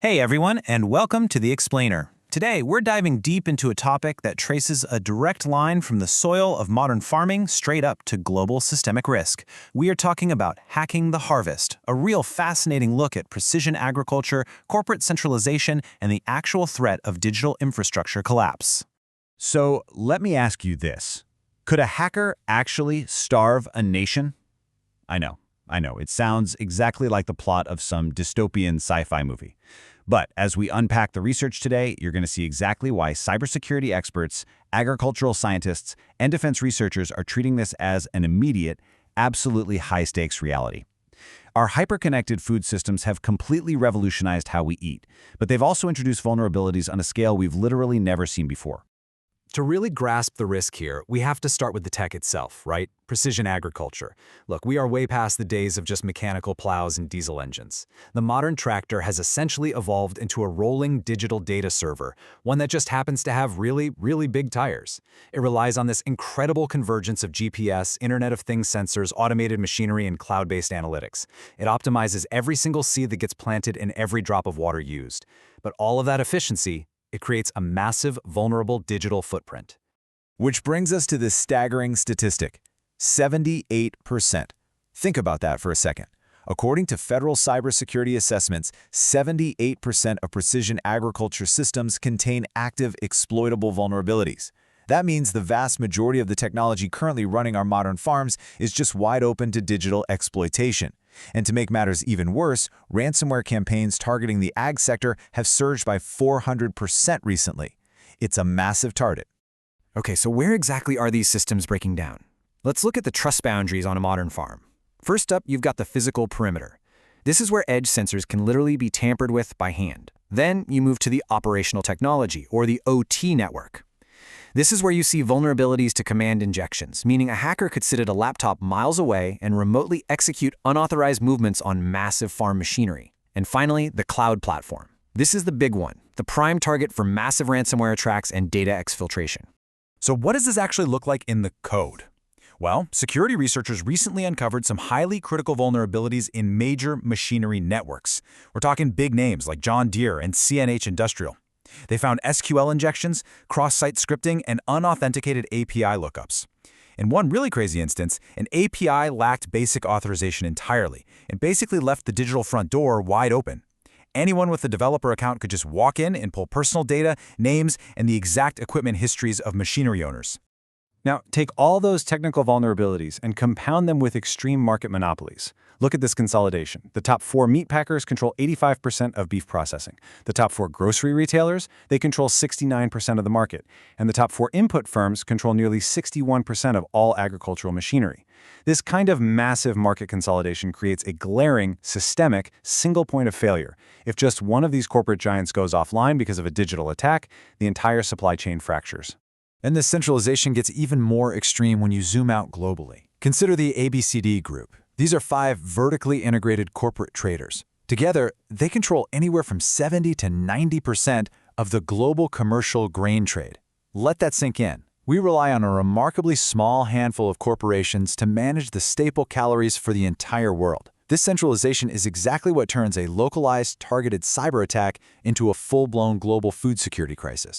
Hey everyone, and welcome to The Explainer. Today, we're diving deep into a topic that traces a direct line from the soil of modern farming straight up to global systemic risk. We are talking about hacking the harvest, a real fascinating look at precision agriculture, corporate centralization, and the actual threat of digital infrastructure collapse. So let me ask you this. Could a hacker actually starve a nation? I know. It sounds exactly like the plot of some dystopian sci-fi movie. But as we unpack the research today, you're going to see exactly why cybersecurity experts, agricultural scientists, and defense researchers are treating this as an immediate, absolutely high-stakes reality. Our hyper-connected food systems have completely revolutionized how we eat, but they've also introduced vulnerabilities on a scale we've literally never seen before. To really grasp the risk here, we have to start with the tech itself, right? Precision agriculture. Look, we are way past the days of just mechanical plows and diesel engines. The modern tractor has essentially evolved into a rolling digital data server, one that just happens to have really big tires. It relies on this incredible convergence of GPS, Internet of Things sensors, automated machinery, and cloud-based analytics. It optimizes every single seed that gets planted and every drop of water used. But all of that efficiency, it creates a massive, vulnerable digital footprint. Which brings us to this staggering statistic, 78%. Think about that for a second. According to federal cybersecurity assessments, 78% of precision agriculture systems contain active exploitable vulnerabilities. That means the vast majority of the technology currently running our modern farms is just wide open to digital exploitation. And to make matters even worse, ransomware campaigns targeting the ag sector have surged by 400% recently. It's a massive target. Okay, so where exactly are these systems breaking down? Let's look at the trust boundaries on a modern farm. First up, you've got the physical perimeter. This is where edge sensors can literally be tampered with by hand. Then you move to the operational technology, or the OT network. This is where you see vulnerabilities to command injections, meaning a hacker could sit at a laptop miles away and remotely execute unauthorized movements on massive farm machinery. And finally, the cloud platform. This is the big one, the prime target for massive ransomware attacks and data exfiltration. So what does this actually look like in the code? Well, security researchers recently uncovered some highly critical vulnerabilities in major machinery networks. We're talking big names like John Deere and CNH Industrial. They found SQL injections, cross-site scripting, and unauthenticated API lookups. In one really crazy instance, an API lacked basic authorization entirely and basically left the digital front door wide open. Anyone with a developer account could just walk in and pull personal data, names, and the exact equipment histories of machinery owners. Now, take all those technical vulnerabilities and compound them with extreme market monopolies. Look at this consolidation. The top 4 meat packers control 85% of beef processing. The top 4 grocery retailers, they control 69% of the market. And the top 4 input firms control nearly 61% of all agricultural machinery. This kind of massive market consolidation creates a glaring, systemic, single point of failure. If just one of these corporate giants goes offline because of a digital attack, the entire supply chain fractures. And this centralization gets even more extreme when you zoom out globally. Consider the ABCD group. These are 5 vertically integrated corporate traders. Together, they control anywhere from 70 to 90% of the global commercial grain trade. Let that sink in. We rely on a remarkably small handful of corporations to manage the staple calories for the entire world. This centralization is exactly what turns a localized, targeted cyber attack into a full-blown global food security crisis.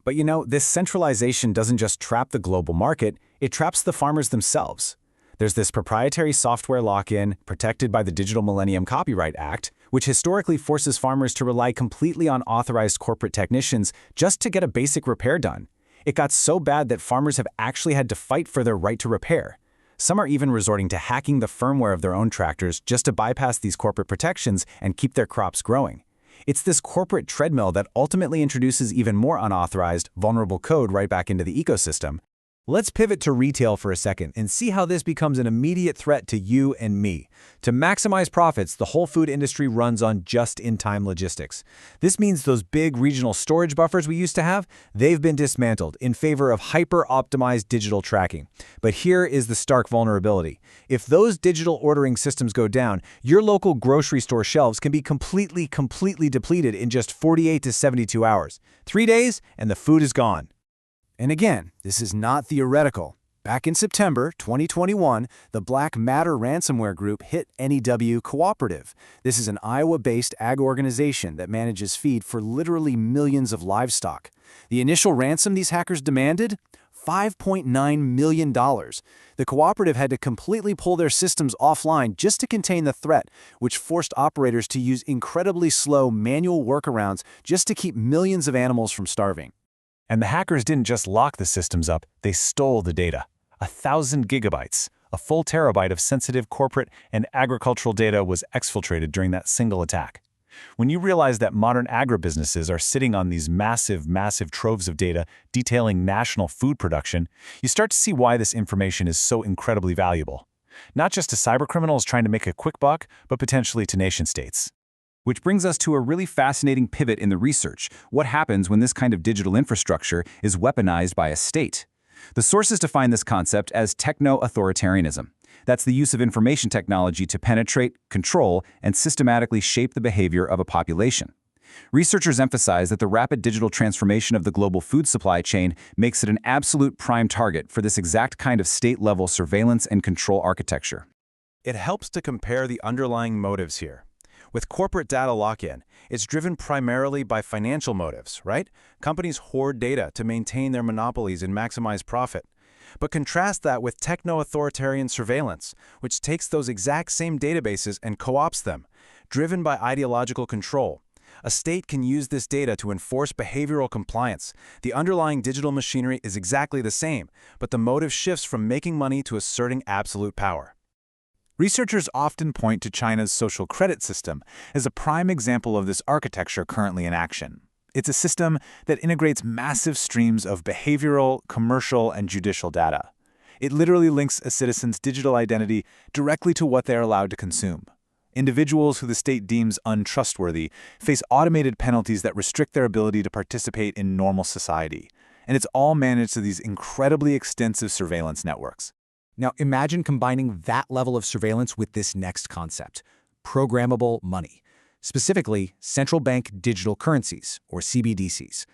But you know, this centralization doesn't just trap the global market, it traps the farmers themselves. There's this proprietary software lock-in protected by the Digital Millennium Copyright Act, which historically forces farmers to rely completely on authorized corporate technicians just to get a basic repair done. It got so bad that farmers have actually had to fight for their right to repair. Some are even resorting to hacking the firmware of their own tractors just to bypass these corporate protections and keep their crops growing. It's this corporate treadmill that ultimately introduces even more unauthorized, vulnerable code right back into the ecosystem. Let's pivot to retail for a second and see how this becomes an immediate threat to you and me. To maximize profits, the whole food industry runs on just-in-time logistics. This means those big regional storage buffers we used to have, they've been dismantled in favor of hyper-optimized digital tracking. But here is the stark vulnerability. If those digital ordering systems go down, your local grocery store shelves can be completely depleted in just 48 to 72 hours. 3 days, and the food is gone. And again, this is not theoretical. Back in September 2021, the Black Matter ransomware group hit NEW Cooperative. This is an Iowa-based ag organization that manages feed for literally millions of livestock. The initial ransom these hackers demanded? $5.9 million. The cooperative had to completely pull their systems offline just to contain the threat, which forced operators to use incredibly slow manual workarounds just to keep millions of animals from starving. And the hackers didn't just lock the systems up, they stole the data. 1,000 gigabytes, a full terabyte of sensitive corporate and agricultural data was exfiltrated during that single attack. When you realize that modern agribusinesses are sitting on these massive troves of data detailing national food production, you start to see why this information is so incredibly valuable. Not just to cybercriminals trying to make a quick buck, but potentially to nation-states. Which brings us to a really fascinating pivot in the research. What happens when this kind of digital infrastructure is weaponized by a state? The sources define this concept as techno-authoritarianism. That's the use of information technology to penetrate, control, and systematically shape the behavior of a population. Researchers emphasize that the rapid digital transformation of the global food supply chain makes it an absolute prime target for this exact kind of state-level surveillance and control architecture. It helps to compare the underlying motives here. With corporate data lock-in, it's driven primarily by financial motives, right? Companies hoard data to maintain their monopolies and maximize profit. But contrast that with techno-authoritarian surveillance, which takes those exact same databases and co-opts them, driven by ideological control. A state can use this data to enforce behavioral compliance. The underlying digital machinery is exactly the same, but the motive shifts from making money to asserting absolute power. Researchers often point to China's social credit system as a prime example of this architecture currently in action. It's a system that integrates massive streams of behavioral, commercial, and judicial data. It literally links a citizen's digital identity directly to what they are allowed to consume. Individuals who the state deems untrustworthy face automated penalties that restrict their ability to participate in normal society. And it's all managed through these incredibly extensive surveillance networks. Now imagine combining that level of surveillance with this next concept, programmable money. Specifically, central bank digital currencies, or CBDCs.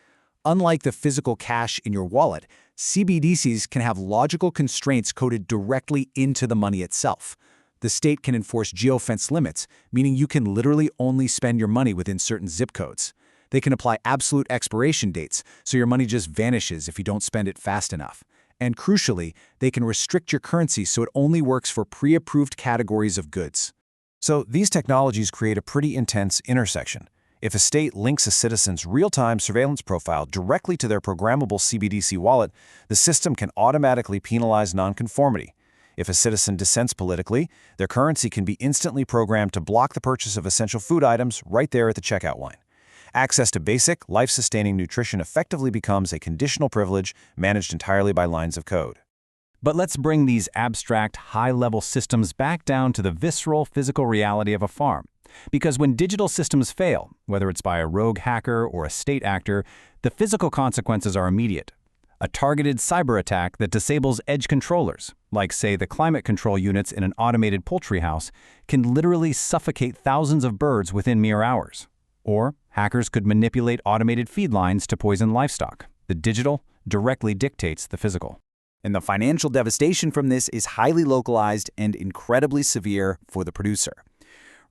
Unlike the physical cash in your wallet, CBDCs can have logical constraints coded directly into the money itself. The state can enforce geofence limits, meaning you can literally only spend your money within certain zip codes. They can apply absolute expiration dates, so your money just vanishes if you don't spend it fast enough. And crucially, they can restrict your currency so it only works for pre-approved categories of goods. So these technologies create a pretty intense intersection. If a state links a citizen's real-time surveillance profile directly to their programmable CBDC wallet, the system can automatically penalize nonconformity. If a citizen dissents politically, their currency can be instantly programmed to block the purchase of essential food items right there at the checkout line. Access to basic, life-sustaining nutrition effectively becomes a conditional privilege managed entirely by lines of code. But let's bring these abstract, high-level systems back down to the visceral, physical reality of a farm. Because when digital systems fail, whether it's by a rogue hacker or a state actor, the physical consequences are immediate. A targeted cyber attack that disables edge controllers, like, say, the climate control units in an automated poultry house, can literally suffocate thousands of birds within mere hours. Or hackers could manipulate automated feed lines to poison livestock. The digital directly dictates the physical. And the financial devastation from this is highly localized and incredibly severe for the producer.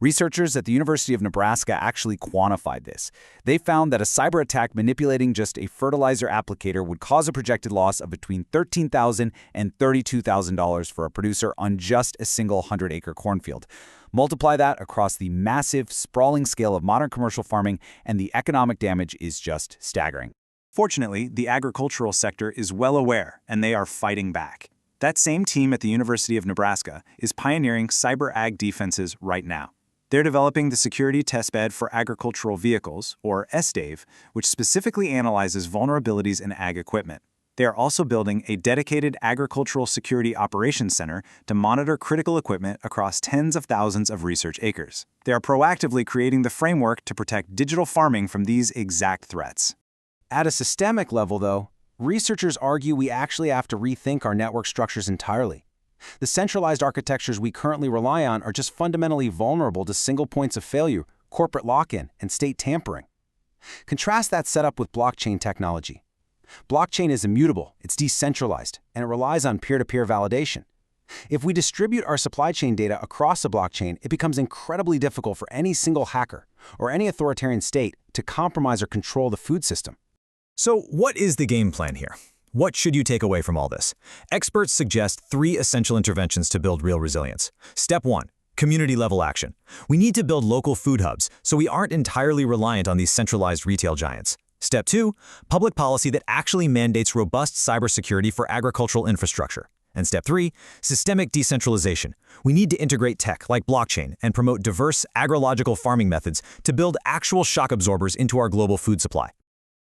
Researchers at the University of Nebraska actually quantified this. They found that a cyber attack manipulating just a fertilizer applicator would cause a projected loss of between $13,000 and $32,000 for a producer on just a single 100-acre cornfield. Multiply that across the massive, sprawling scale of modern commercial farming, and the economic damage is just staggering. Fortunately, the agricultural sector is well aware, and they are fighting back. That same team at the University of Nebraska is pioneering cyber ag defenses right now. They're developing the Security Testbed for Agricultural Vehicles, or SDAVE, which specifically analyzes vulnerabilities in ag equipment. They are also building a dedicated Agricultural Security Operations Center to monitor critical equipment across tens of thousands of research acres. They are proactively creating the framework to protect digital farming from these exact threats. At a systemic level, though, researchers argue we actually have to rethink our network structures entirely. The centralized architectures we currently rely on are just fundamentally vulnerable to single points of failure, corporate lock-in, and state tampering. Contrast that setup with blockchain technology. Blockchain is immutable, it's decentralized, and it relies on peer-to-peer validation. If we distribute our supply chain data across a blockchain, it becomes incredibly difficult for any single hacker or any authoritarian state to compromise or control the food system. So what is the game plan here? What should you take away from all this? Experts suggest 3 essential interventions to build real resilience. Step 1. Community-level action. We need to build local food hubs so we aren't entirely reliant on these centralized retail giants. Step 2. Public policy that actually mandates robust cybersecurity for agricultural infrastructure. And Step 3. Systemic decentralization. We need to integrate tech like blockchain and promote diverse agrological farming methods to build actual shock absorbers into our global food supply.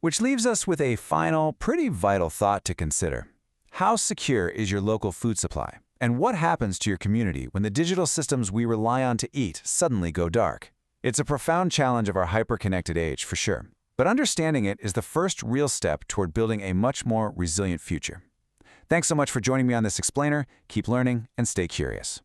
Which leaves us with a final, pretty vital thought to consider. How secure is your local food supply? And what happens to your community when the digital systems we rely on to eat suddenly go dark? It's a profound challenge of our hyper-connected age, for sure. But understanding it is the first real step toward building a much more resilient future. Thanks so much for joining me on this explainer. Keep learning and stay curious.